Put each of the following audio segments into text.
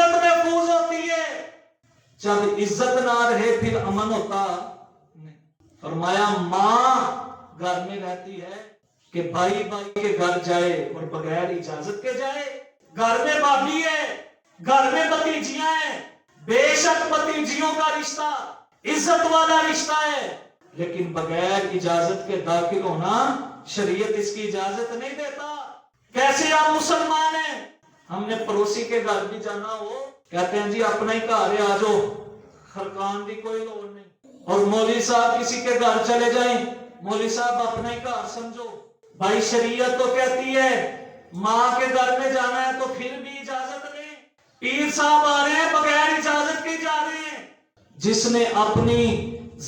عزت محفوظ ہوتی ہے، جب عزت نہ رہے پھر امن ہوتا نہیں۔ فرمایا ماں گھر میں رہتی ہے کہ بھائی بھائی کے گھر جائے اور بغیر اجازت کے جائے، گھر میں بھابھی ہے، گھر میں بھتیجیاں ہیں، بے شک بھتیجیوں کا رشتہ عزت والا رشتہ ہے، لیکن بغیر اجازت کے داخل ہونا شریعت اس کی اجازت نہیں دیتا۔ کیسے آپ مسلمان ہیں؟ ہم نے پڑوسی کے گھر بھی جانا ہو، کہتے ہیں جی اپنا ہی گھر ہے، آ جاؤ، خرکان دی کوئی لوڑ نہیں۔ اور مولوی صاحب کسی کے گھر چلے جائیں، مولوی صاحب اپنا ہی گھر سمجھو۔ بھائی شریعت تو کہتی ہے ماں کے گھر میں جانا ہے تو پھر بھی اجازت نہیں۔ پیر صاحب آ رہے ہیں بغیر اجازت کے جا رہے ہیں۔ جس نے اپنی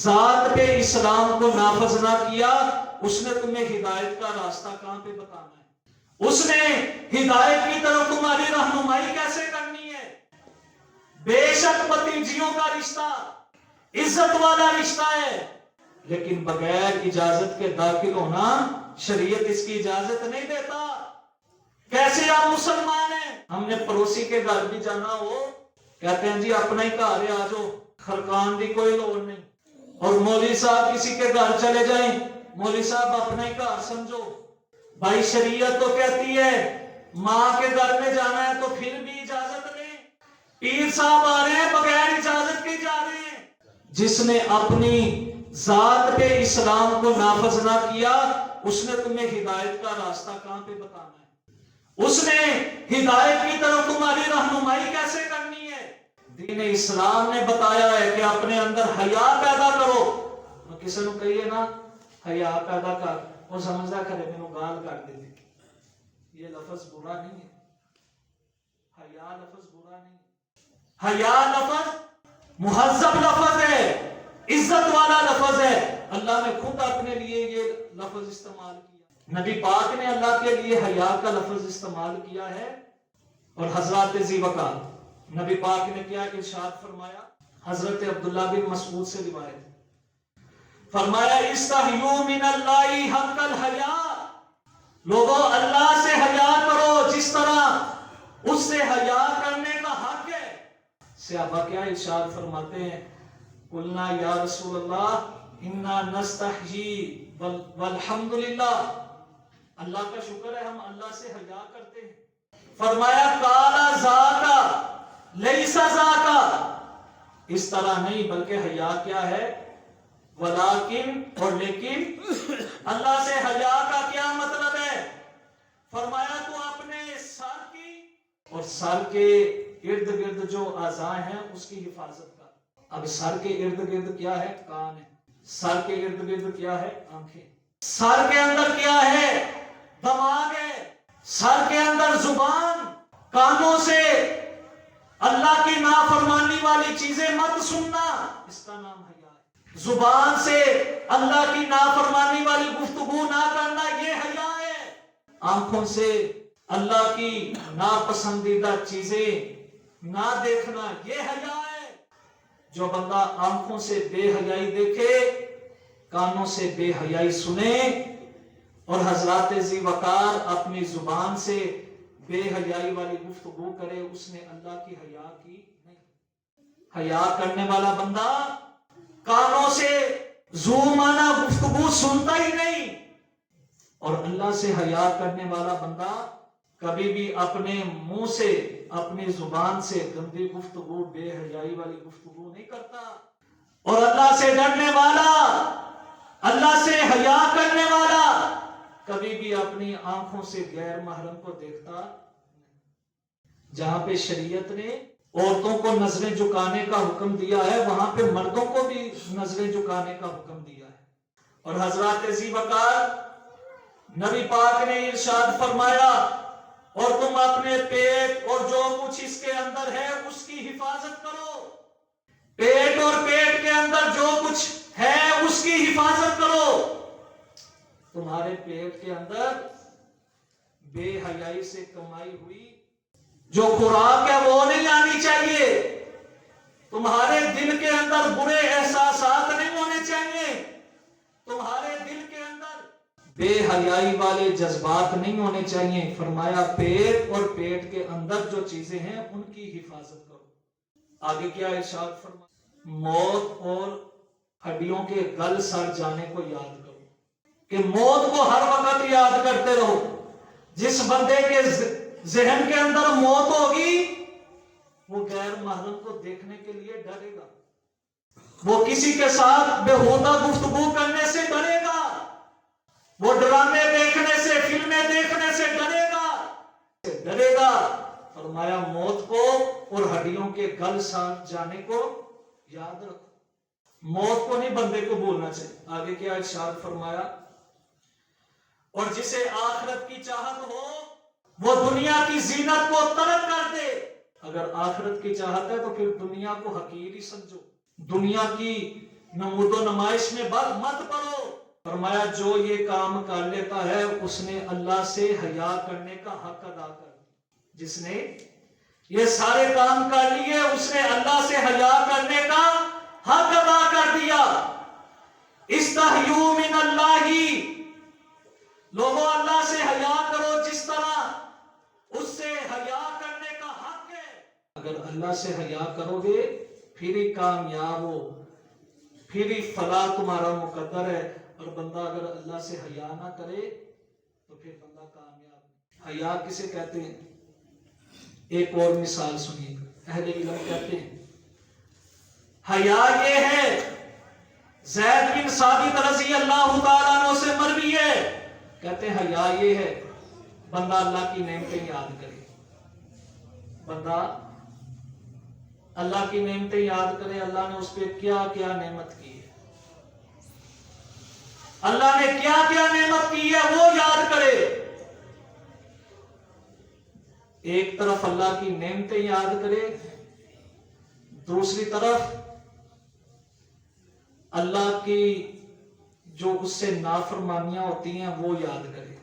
ذات پہ اسلام کو نافذ نہ کیا، اس نے تمہیں ہدایت کا راستہ کہاں پہ بتانا ہے؟ اس نے ہدایت کی طرف تمہاری رہنمائی کیسے کرنی ہے؟ بے شک بھتیجیوں کا رشتہ عزت والا رشتہ ہے، لیکن بغیر اجازت کے داخل ہونا شریعت اس کی اجازت نہیں دیتا۔ کیسے آپ مسلمان ہیں؟ ہم نے پڑوسی کے گھر بھی جانا ہو، کہتے ہیں جی اپنا ہی گھر ہے، آ جاؤ، خرکان دی کوئی لوڑ نہیں۔ اور مولوی صاحب کسی کے گھر چلے جائیں، مولوی صاحب اپنا ہی گھر سمجھو۔ بھائی شریعت تو کہتی ہے ماں کے گھر میں جانا ہے تو پھر بھی اجازت نہیں۔ پیر صاحب آ رہے ہیں بغیر اجازت کے جا رہے ہیں۔ جس نے اپنی ذات پہ اسلام کو نافذ نہ کیا، اس نے تمہیں ہدایت کا راستہ کہاں پہ بتانا ہے؟ اس نے ہدایت کی طرف تمہاری رہنمائی کیسے کرنی ہے؟ دین اسلام نے بتایا ہے کہ اپنے اندر حیا پیدا کرو۔ کسی نے کہیے نا حیا پیدا کر، وہ سمجھتا کرے میں گال کر دے دی۔ یہ لفظ برا نہیں ہے، حیا لفظ برا نہیں ہے، حیا لفظ مہذب لفظ ہے، عزت والا لفظ ہے۔ اللہ نے خود اپنے لیے یہ لفظ استعمال کیا، نبی پاک نے اللہ کے لیے حیا کا لفظ استعمال کیا ہے۔ اور حضرات ذی وقار نبی پاک نے کیا ارشاد فرمایا؟ حضرت عبداللہ بن مسعود سے روایت، فرمایا استحیوا من اللہ حق الحیا، لوگوں اللہ سے حیا کرو جس طرح اس سے حیا کرنے کا حق ہے۔ صحابہ کیا ارشاد فرماتے ہیں؟ قلنا یا رسول اللہ انا نستحیی والحمدللہ، اللہ کا شکر ہے ہم اللہ سے حیا کرتے ہیں۔ فرمایا کالا ذاکا لیس ذاکا، اس طرح نہیں بلکہ حیا کیا ہے؟ ولیکن، اور لیکن اللہ سے حیا کا کیا مطلب ہے؟ فرمایا تو اپنے سر کی اور سر کے ارد گرد جو اعضاء ہیں اس کی حفاظت کر۔ اب سر کے ارد گرد کیا ہے؟ کان ہے۔ سر کے ارد گرد کیا ہے؟ آنکھیں۔ سر کے اندر کیا ہے؟ دماغ ہے۔ سر کے اندر زبان، کانوں سے اللہ کی نافرمانی والی چیزیں مت سننا، اس کا نام حیا ہے۔ زبان سے اللہ کی نافرمانی والی گفتگو نہ کرنا، یہ حیا ہے۔ آنکھوں سے اللہ کی ناپسندیدہ چیزیں نہ دیکھنا، یہ حیا ہے۔ جو بندہ آنکھوں سے بے حیائی دیکھے، کانوں سے بے حیائی سنے، اور حضرات ذی وقار اپنی زبان سے بے حیائی والی گفتگو کرے، اس نے اللہ کی حیا کی نہیں۔ حیا کرنے والا بندہ کانوں سے ذو معنی گفتگو سنتا ہی نہیں، اور اللہ سے حیا کرنے والا بندہ کبھی بھی اپنے منہ سے، اپنی زبان سے گندی گفتگو، بے حیائی والی گفتگو نہیں کرتا۔ اور اللہ سے ڈرنے والا، اللہ سے حیا کرنے والا کبھی بھی اپنی آنکھوں سے غیر محرم کو دیکھتا نہیں۔ جہاں پہ شریعت نے عورتوں کو نظریں جھکانے کا حکم دیا ہے، وہاں پہ مردوں کو بھی نظریں جھکانے کا حکم دیا ہے۔ اور حضرات ذی وقار نبی پاک نے ارشاد فرمایا، اور تم اپنے پیٹ اور جو کچھ اس کے اندر ہے اس کی حفاظت کرو۔ پیٹ اور پیٹ کے اندر جو کچھ ہے اس کی حفاظت کرو۔ تمہارے پیٹ کے اندر بے حیائی سے کمائی ہوئی جو خوراک ہے وہ نہیں آنی چاہیے۔ تمہارے دل کے اندر برے احساسات نہیں ہونے چاہیے۔ تمہارے دل کے اندر بے حیائی والے جذبات نہیں ہونے چاہیے. فرمایا پیٹ اور پیٹ کے اندر جو چیزیں ہیں ان کی حفاظت کرو. آگے کیا ارشاد فرمایا؟ موت اور ہڈیوں کے گل سڑ جانے کو یاد کرو، کہ موت کو ہر وقت یاد کرتے رہو. جس بندے کے ذہن کے اندر موت ہوگی وہ غیر محرم کو دیکھنے کے لیے ڈرے گا، وہ کسی کے ساتھ بےہودہ گفتگو کرنے سے ڈرے گا، وہ ڈرامے دیکھنے سے، فلمیں دیکھنے سے ڈرے گا. فرمایا موت کو اور ہڈیوں کے گل سڑ جانے کو یاد رکھو. موت کو نہیں بندے کو بولنا چاہیے. آگے کیا ارشاد فرمایا؟ اور جسے آخرت کی چاہت ہو وہ دنیا کی زینت کو ترک کر دے. اگر آخرت کی چاہت ہے تو پھر دنیا کو حقیر ہی سمجھو، دنیا کی نمود و نمائش میں مت پڑو. فرمایا جو یہ کام کر لیتا ہے اس نے اللہ سے حیا کرنے کا حق ادا کر دیا. جس نے یہ سارے کام کر لیے اس نے اللہ سے حیا کرنے کا حق ادا کر دیا. استحیوا من اللہ، لوگوں اللہ سے حیا کرو جس طرح اس سے حیا کرنے کا حق ہے. اگر اللہ سے حیا کرو گے پھر ہی کامیاب ہو، پھر ہی فلاح تمہارا مقدر ہے. اور بندہ اگر اللہ سے حیا نہ کرے تو پھر بندہ کامیاب نہیں. حیا کسے کہتے ہیں؟ ایک اور مثال سنیے. اہل علم کہتے ہیں حیا یہ ہے، زید بن ثابت رضی اللہ تعالیٰ عنہ سے مروی ہے، کہتے ہیں حیا یہ ہے بندہ اللہ کی نعمتیں یاد کرے. بندہ اللہ کی نعمتیں یاد کرے، اللہ نے اس پہ کیا کیا نعمت کی ہے، اللہ نے کیا کیا نعمت کی ہے وہ یاد کرے. ایک طرف اللہ کی نعمتیں یاد کرے، دوسری طرف اللہ کی جو اس سے نافرمانیاں ہوتی ہیں وہ یاد کرے.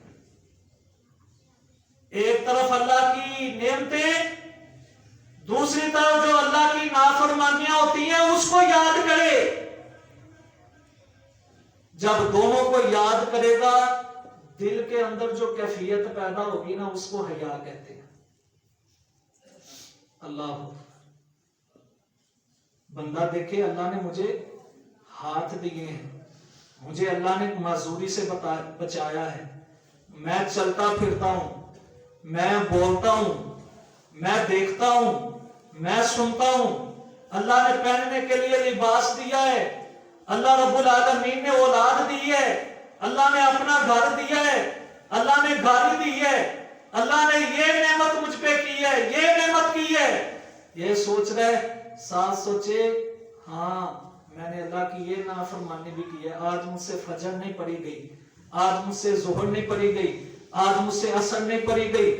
ایک طرف اللہ کی نعمتیں، دوسری طرف جو اللہ کی نافرمانیاں ہوتی ہیں اس کو یاد کرے. جب دونوں کو یاد کرے گا دل کے اندر جو کیفیت پیدا ہوگی نا اس کو حیا کہتے ہیں. اللہ بندہ دیکھے اللہ نے مجھے ہاتھ دیے ہیں، مجھے اللہ نے معذوری سے بچایا ہے، میں چلتا پھرتا ہوں، میں بولتا ہوں، میں دیکھتا ہوں، میں سنتا ہوں. اللہ نے پہننے کے لیے لباس دیا ہے، اللہ رب العالمین نے اولاد دی ہے، اللہ نے اپنا گھر دیا ہے، اللہ نے گاڑی دی ہے، اللہ نے یہ نعمت مجھ پہ کی ہے، یہ نعمت کی ہے. یہ سوچ رہے ساتھ سوچے ہاں میں نے اللہ کی یہ نافرمانی بھی کی ہے، آج مجھ سے فجر نہیں پڑی گئی، آج مجھ سے ظہر نہیں پڑی گئی، آج مجھ سے عصر نہیں پڑی گئی،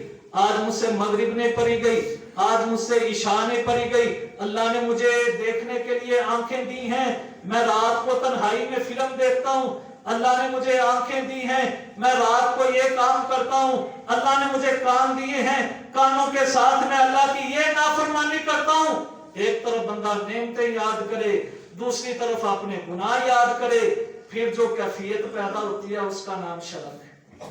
آج مجھ سے مغرب نہیں پڑی گئی، آج مجھ سے عشاء نہیں پڑی گئی. اللہ نے مجھے دیکھنے کے لیے آنکھیں دی ہیں، میں رات کو تنہائی میں فلم دیکھتا ہوں. اللہ نے مجھے آنکھیں دی ہیں، میں رات کو یہ کام کرتا ہوں. اللہ نے مجھے کان دیے ہیں، کانوں کے ساتھ میں اللہ کی یہ نافرمانی کرتا ہوں. ایک طرف بندہ نعمتیں یاد کرے، دوسری طرف اپنے گناہ یاد کرے، پھر جو کیفیت پیدا ہوتی ہے اس کا نام شرم ہے،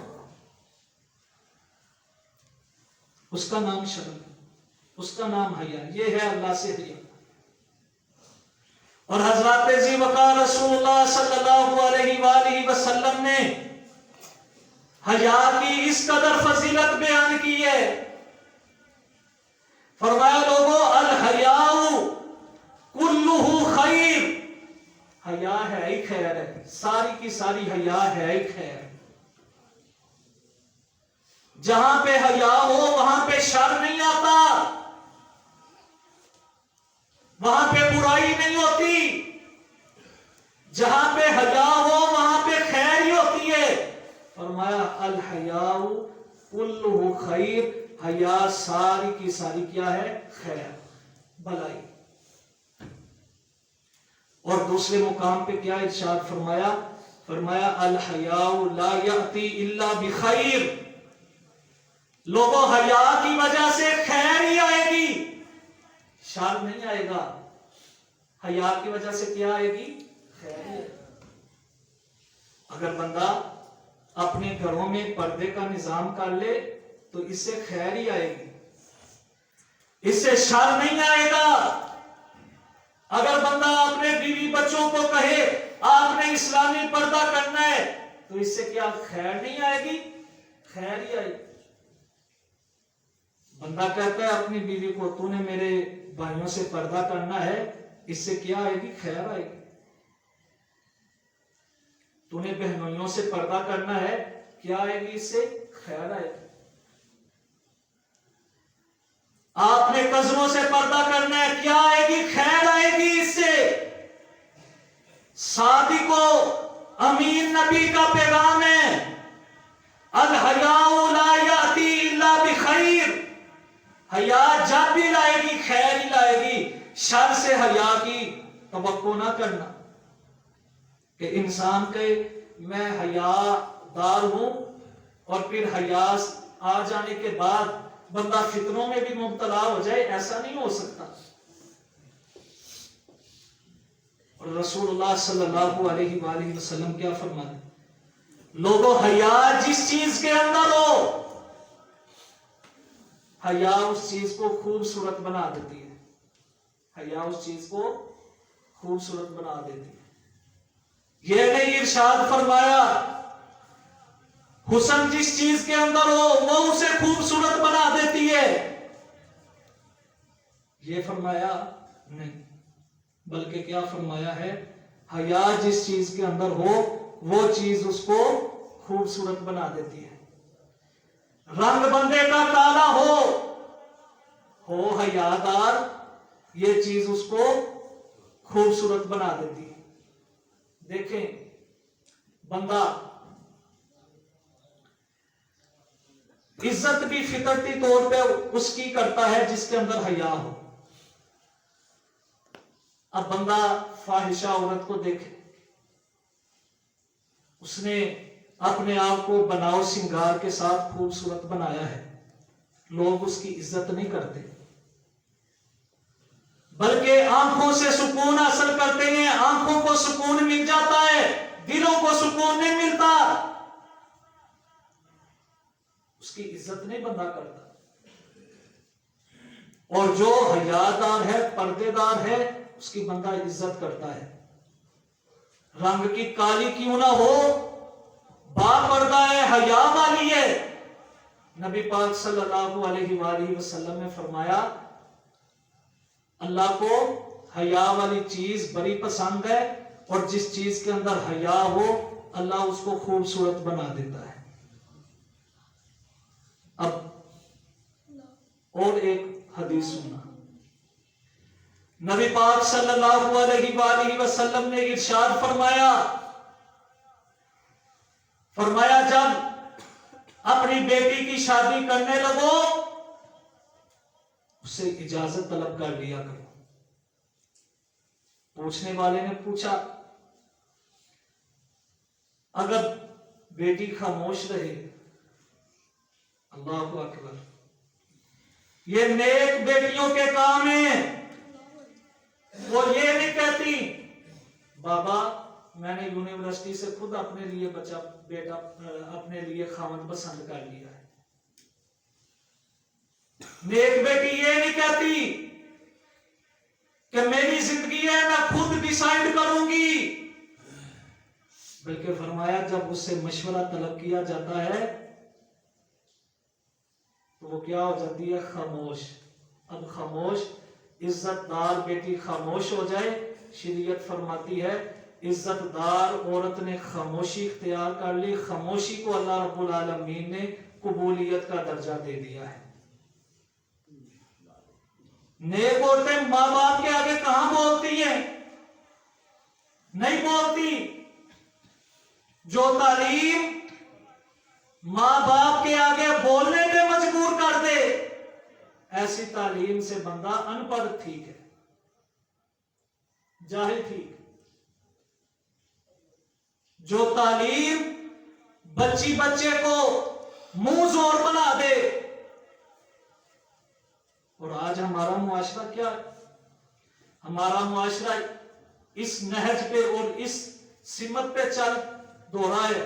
اس کا نام شرم ہے، اس کا نام حیا. یہ ہے اللہ سے حیا. اور حضرات ذی وقار رسول اللہ صلی اللہ علیہ وآلہ وسلم نے حیا کی اس قدر فضیلت بیان کی ہے. فرمایا لوگوں الحیاء کلہ خیر، حیا ہے ہی خیر ہے، ساری کی ساری حیا ہے ہی خیر. جہاں پہ حیا ہو وہاں پہ شر نہیں آتا، وہاں پہ برائی نہیں ہوتی. جہاں پہ حیا ہو وہاں پہ خیر ہی ہوتی ہے. فرمایا الحیاء کلہ خیر، حیا ساری کی ساری کیا ہے؟ خیر، بھلائی. اور دوسرے مقام پہ کیا ارشاد فرمایا؟ فرمایا الحیاء لا یأتی الا بخیر. لوگوں حیا کی وجہ سے خیر ہی آئے گی، شر نہیں آئے گا. حیا کی وجہ سے کیا آئے گی؟ خیر. اگر بندہ اپنے گھروں میں پردے کا نظام کر لے تو اس سے خیر ہی آئے گی، اس سے شر نہیں آئے گا۔ اگر بندہ اپنے بیوی بچوں کو کہے آپ نے اسلامی پردہ کرنا ہے تو اس سے کیا خیر نہیں آئے گی؟ خیر ہی آئے گی۔ بندہ کہتا ہے اپنی بیوی کو تو نے میرے بھائیوں سے پردہ کرنا ہے، اس سے کیا آئے گی؟ خیر آئے گی۔ تو نے بہنوئیوں سے پردہ کرنا ہے، کیا آئے گی؟ اس سے خیر آئے گی۔ آپ نے کزنوں سے پردہ کرنا ہے، کیا آئے گی؟ خیر آئے گی اس سے۔ صادق و امین نبی کا پیغام ہے، الحیاء لا یاتی الا بخیر۔ حیا جب بھی لائے گی خیر ہی لائے گی، شر سے حیا کی توقع نہ کرنا کہ انسان کہ میں حیا دار ہوں اور پھر حیا آ جانے کے بعد بندہ فتنوں میں بھی مبتلا ہو جائے، ایسا نہیں ہو سکتا۔ اور رسول اللہ صلی اللہ علیہ وآلہ وسلم کیا فرماتے؟ لوگوں حیا جس چیز کے اندر ہو، حیا اس چیز کو خوبصورت بنا دیتی ہے، حیا اس چیز کو خوبصورت بنا دیتی ہے۔ یہ نہیں ارشاد فرمایا حسن جس چیز کے اندر ہو وہ اسے خوبصورت بنا دیتی ہے، یہ فرمایا نہیں، بلکہ کیا فرمایا ہے؟ حیا جس چیز کے اندر ہو وہ چیز اس کو خوبصورت بنا دیتی ہے۔ رنگ بندے کا کالا ہو حیا دار، یہ چیز اس کو خوبصورت بنا دیتی ہے۔ دیکھیں بندہ عزت بھی فطرتی طور پہ اس کی کرتا ہے جس کے اندر حیا ہو۔ اب بندہ فاحشہ عورت کو دیکھے، اس نے اپنے آپ کو بناؤ سنگار کے ساتھ خوبصورت بنایا ہے، لوگ اس کی عزت نہیں کرتے بلکہ آنکھوں سے سکون حاصل کرتے ہیں، آنکھوں کو سکون مل جاتا ہے، دلوں کو سکون نہیں ملتا، اس کی عزت نہیں بندہ کرتا۔ اور جو حیادار ہے، پردے دار ہے، اس کی بندہ عزت کرتا ہے۔ رنگ کی کالی کیوں نہ ہو، با پردہ ہے، حیا والی ہے۔ نبی پاک صلی اللہ علیہ وآلہ وسلم نے فرمایا اللہ کو حیا والی چیز بڑی پسند ہے، اور جس چیز کے اندر حیا ہو اللہ اس کو خوبصورت بنا دیتا ہے۔ اب اور ایک حدیث سننا، نبی پاک صلی اللہ علیہ وآلہ وسلم نے ارشاد فرمایا جب اپنی بیٹی کی شادی کرنے لگو اس سے اجازت طلب کر لیا کرو۔ پوچھنے والے نے پوچھا اگر بیٹی خاموش رہے؟ اللہ اکبر، یہ نیک بیٹیوں کے کام ہیں۔ وہ یہ نہیں کہتی بابا میں نے یونیورسٹی سے خود اپنے لیے بیٹا اپنے لیے خاوند پسند کر لیا ہے۔ نیک بیٹی یہ نہیں کہتی کہ میری زندگی ہے میں خود ڈیسائیڈ کروں گی، بلکہ فرمایا جب اس سے مشورہ طلب کیا جاتا ہے تو وہ کیا ہو جاتی ہے؟ خاموش۔ اب خاموش، عزت دار بیٹی خاموش ہو جائے، شریعت فرماتی ہے عزت دار عورت نے خاموشی اختیار کر لی، خاموشی کو اللہ رب العالمین نے قبولیت کا درجہ دے دیا ہے۔ نیک عورتیں ماں باپ کے آگے کہاں بولتی ہیں؟ نہیں بولتی۔ جو تعلیم ماں باپ کے آگے بولنے پہ مجبور کر دے، ایسی تعلیم سے بندہ ان پڑھ ٹھیک ہے، جاہل ٹھیک۔ جو تعلیم بچے کو منہ زور بنا دے، اور آج ہمارا معاشرہ کیا ہے؟ ہمارا معاشرہ اس نہج پہ اور اس سمت پہ چل دوہرا ہے